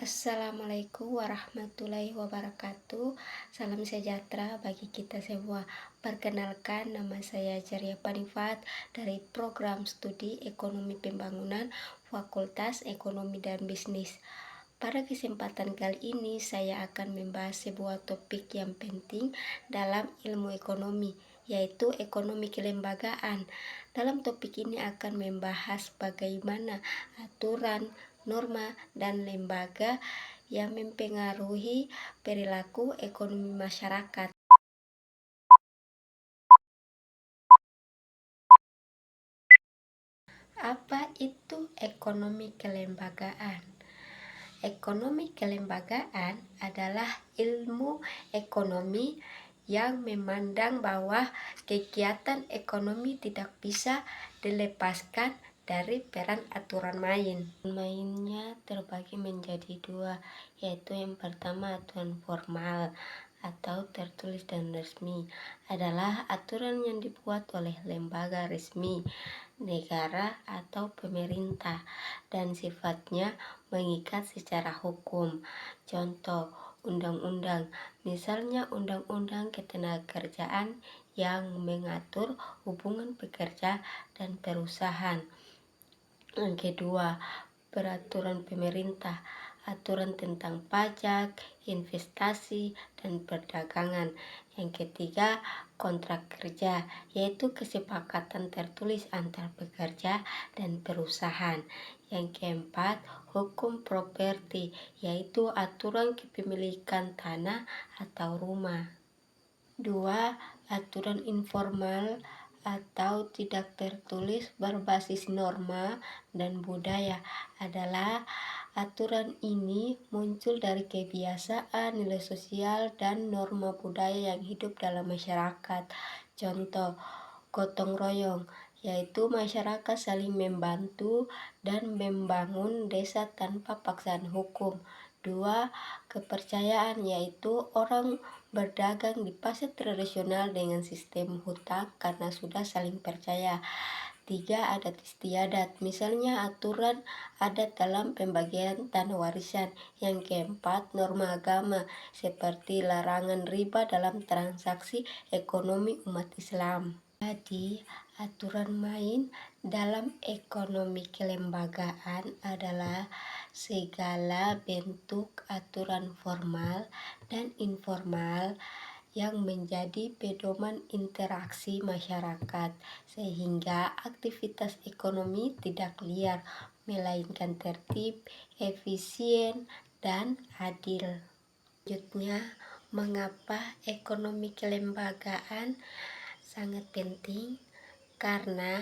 Assalamualaikum warahmatullahi wabarakatuh. Salam sejahtera bagi kita semua. Perkenalkan, nama saya Ceria Panifat dari program studi Ekonomi Pembangunan Fakultas Ekonomi dan Bisnis. Pada kesempatan kali ini saya akan membahas sebuah topik yang penting dalam ilmu ekonomi, yaitu ekonomi kelembagaan. Dalam topik ini akan membahas bagaimana aturan, norma, dan lembaga yang mempengaruhi perilaku ekonomi masyarakat. Apa itu ekonomi kelembagaan? Ekonomi kelembagaan adalah ilmu ekonomi yang memandang bahwa kegiatan ekonomi tidak bisa dilepaskan dari peran aturan main. Mainnya terbagi menjadi dua, yaitu yang pertama aturan formal atau tertulis dan resmi adalah aturan yang dibuat oleh lembaga resmi, negara atau pemerintah dan sifatnya mengikat secara hukum. Contoh, undang-undang, misalnya undang-undang ketenagakerjaan yang mengatur hubungan pekerja dan perusahaan. Yang kedua, peraturan pemerintah, aturan tentang pajak, investasi, dan perdagangan. Yang ketiga, kontrak kerja, yaitu kesepakatan tertulis antar pekerja dan perusahaan. Yang keempat, hukum properti, yaitu aturan kepemilikan tanah atau rumah. Dua, aturan informal atau tidak tertulis berbasis norma dan budaya adalah aturan ini muncul dari kebiasaan, nilai sosial, dan norma budaya yang hidup dalam masyarakat. Contoh, gotong royong, yaitu masyarakat saling membantu dan membangun desa tanpa paksaan hukum. Dua, kepercayaan, yaitu orang berdagang di pasar tradisional dengan sistem hutang karena sudah saling percaya. Tiga, adat istiadat, misalnya aturan adat dalam pembagian tanah warisan. Yang keempat, norma agama seperti larangan riba dalam transaksi ekonomi umat Islam. Jadi, aturan main dalam ekonomi kelembagaan adalah segala bentuk aturan formal dan informal yang menjadi pedoman interaksi masyarakat, sehingga aktivitas ekonomi tidak liar, melainkan tertib, efisien, dan adil. Selanjutnya, mengapa ekonomi kelembagaan sangat penting? Karena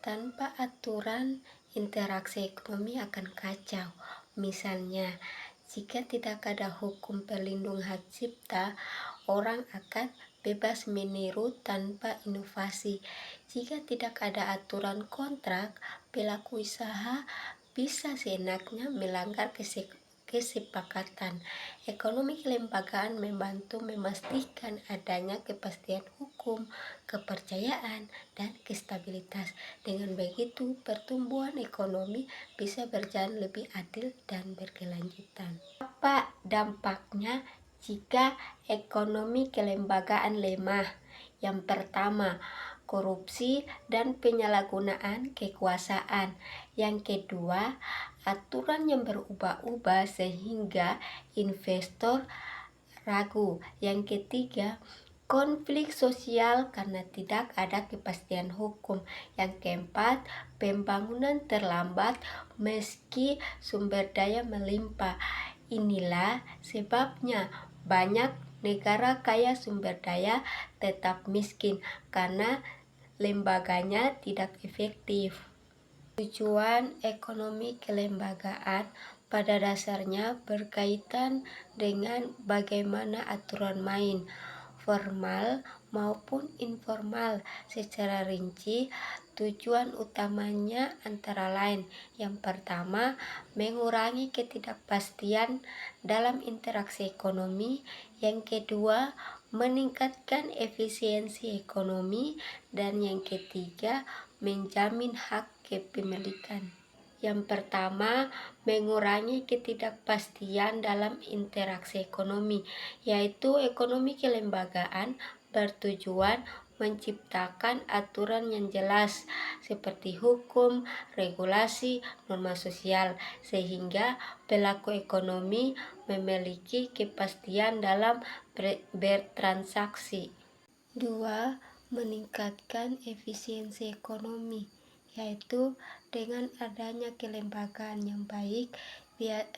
tanpa aturan, interaksi ekonomi akan kacau. Misalnya, jika tidak ada hukum pelindung hak cipta, orang akan bebas meniru tanpa inovasi. Jika tidak ada aturan kontrak, pelaku usaha bisa seenaknya melanggar kesepakatan. Ekonomi kelembagaan membantu memastikan adanya kepastian hukum, kepercayaan, dan stabilitas. Dengan begitu, pertumbuhan ekonomi bisa berjalan lebih adil dan berkelanjutan. Apa dampaknya jika ekonomi kelembagaan lemah? Yang pertama, korupsi dan penyalahgunaan kekuasaan. Yang kedua, aturan yang berubah-ubah sehingga investor ragu. Yang ketiga, konflik sosial karena tidak ada kepastian hukum. Yang keempat, pembangunan terlambat meski sumber daya melimpah. Inilah sebabnya banyak negara kaya sumber daya tetap miskin karena lembaganya tidak efektif. Tujuan ekonomi kelembagaan pada dasarnya berkaitan dengan bagaimana aturan main, formal maupun informal. Secara rinci, tujuan utamanya antara lain: yang pertama, mengurangi ketidakpastian dalam interaksi ekonomi. Yang kedua, meningkatkan efisiensi ekonomi. Dan yang ketiga, menjamin hak kepemilikan. Yang pertama, mengurangi ketidakpastian dalam interaksi ekonomi, yaitu ekonomi kelembagaan bertujuan menciptakan aturan yang jelas seperti hukum, regulasi, norma sosial, sehingga pelaku ekonomi memiliki kepastian dalam bertransaksi. 2. Meningkatkan efisiensi ekonomi, yaitu dengan adanya kelembagaan yang baik,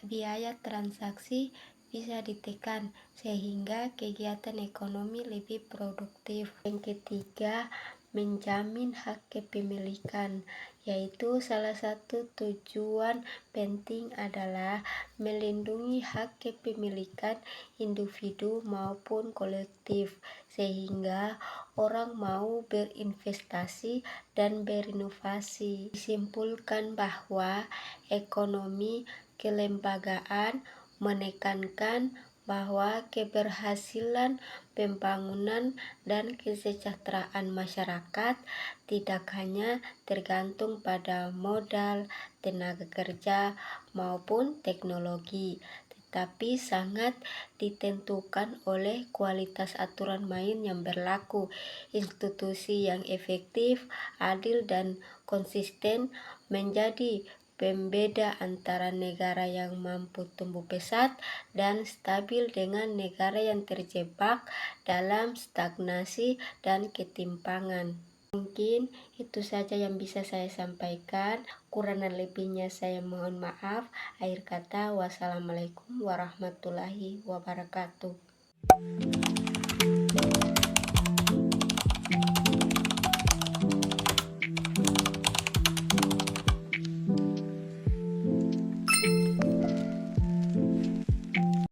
biaya transaksi bisa ditekan sehingga kegiatan ekonomi lebih produktif. Yang ketiga, menjamin hak kepemilikan, yaitu salah satu tujuan penting adalah melindungi hak kepemilikan individu maupun kolektif, sehingga orang mau berinvestasi dan berinovasi. Disimpulkan bahwa ekonomi kelembagaan menekankan bahwa keberhasilan pembangunan dan kesejahteraan masyarakat tidak hanya tergantung pada modal, tenaga kerja, maupun teknologi, tetapi sangat ditentukan oleh kualitas aturan main yang berlaku, institusi yang efektif, adil, dan konsisten menjadi pembeda antara negara yang mampu tumbuh pesat dan stabil dengan negara yang terjebak dalam stagnasi dan ketimpangan. Mungkin itu saja yang bisa saya sampaikan. Kurang dan lebihnya saya mohon maaf. Akhir kata, wassalamualaikum warahmatullahi wabarakatuh.